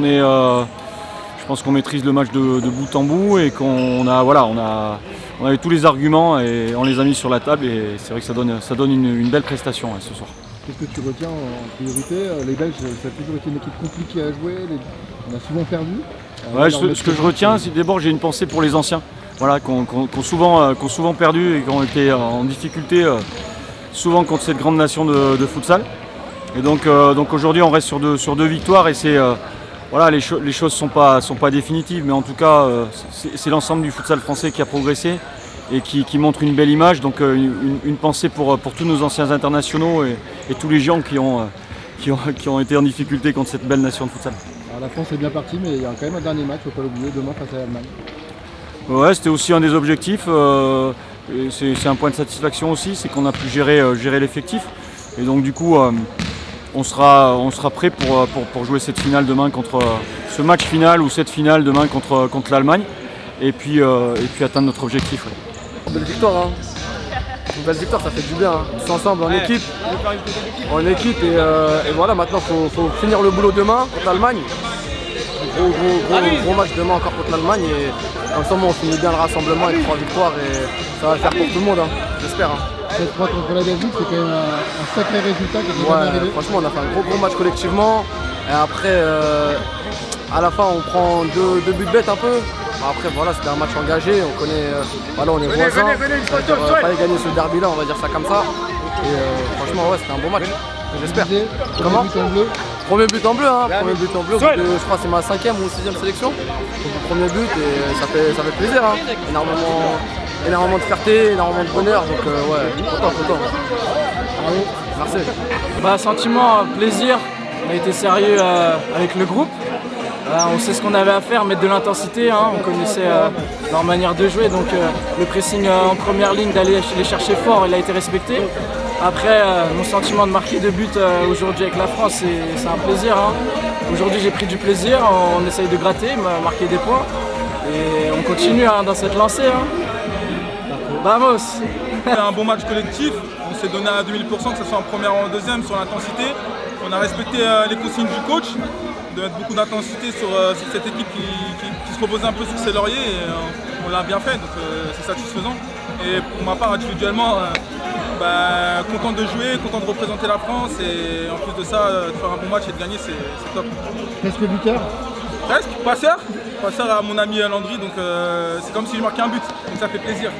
Je pense qu'on maîtrise le match de bout en bout et qu'on a, voilà, on avait tous les arguments et on les a mis sur la table et c'est vrai que ça donne une belle prestation ce soir. Qu'est-ce que tu retiens en priorité? Les Belges, ça a toujours été une équipe compliquée à jouer, on a souvent perdu. Ouais, ce que je retiens, c'est d'abord j'ai une pensée pour les anciens, voilà, qui ont souvent perdu et qui ont été en difficulté souvent contre cette grande nation de futsal. Et donc aujourd'hui on reste sur deux victoires et c'est voilà, les choses sont pas définitives, mais en tout cas c'est l'ensemble du futsal français qui a progressé et qui montre une belle image. Donc une pensée pour tous nos anciens internationaux et tous les gens qui ont été en difficulté contre cette belle nation de futsal. Alors, la France est bien partie, mais il y a quand même un dernier match, il ne faut pas l'oublier, demain face à l'Allemagne. Ouais, c'était aussi un des objectifs. C'est un point de satisfaction aussi, c'est qu'on a pu gérer l'effectif. Et donc du coup, on sera prêt pour jouer cette finale demain contre ce match final ou cette finale demain contre l'Allemagne. Et puis atteindre notre objectif. Ouais. Belle victoire, hein. Une belle victoire, ça fait du bien, hein. Tous ensemble, en équipe. Et voilà, maintenant il faut finir le boulot demain contre l'Allemagne. Gros match demain encore contre l'Allemagne et en ce moment on finit bien le rassemblement avec 3 victoires et ça va le faire pour tout le monde, hein. J'espère. Hein. Cette fois contre la Belgique, c'est quand même un sacré résultat qui est jamais arrivé. Franchement, on a fait un gros match collectivement et après à la fin on prend deux buts bêtes un peu. Après voilà, c'était un match engagé, on connaît, voilà, on est voisins, il fallait gagner ce derby là, on va dire ça comme ça. Et franchement ouais, c'était un bon match, j'espère. Comment? Premier but en bleu, hein, premier but en bleu, je crois que c'est ma 5e ou 6e sélection. Donc le premier but et ça fait plaisir, hein. Énormément de fierté, énormément de bonheur, donc ouais, content. Merci. Sentiment, plaisir, on a été sérieux avec le groupe. On sait ce qu'on avait à faire, mettre de l'intensité, hein. On connaissait leur manière de jouer, donc le pressing en première ligne, d'aller les chercher fort, il a été respecté. Après, mon sentiment de marquer 2 buts aujourd'hui avec la France, c'est un plaisir, hein. Aujourd'hui j'ai pris du plaisir, on essaye de gratter, marquer des points et on continue, hein, dans cette lancée. Hein. Vamos. C'est un bon match collectif, on s'est donné à 2000%, que ce soit en première ou en deuxième, sur l'intensité. On a respecté les consignes du coach, de mettre beaucoup d'intensité sur cette équipe qui se reposait un peu sur ses lauriers et on l'a bien fait, donc c'est satisfaisant. Et pour ma part, individuellement, content de jouer, content de représenter la France et en plus de ça, de faire un bon match et de gagner, c'est top. Presque buteur? Presque, passeur à mon ami Landry, donc c'est comme si je marquais un but, donc ça fait plaisir.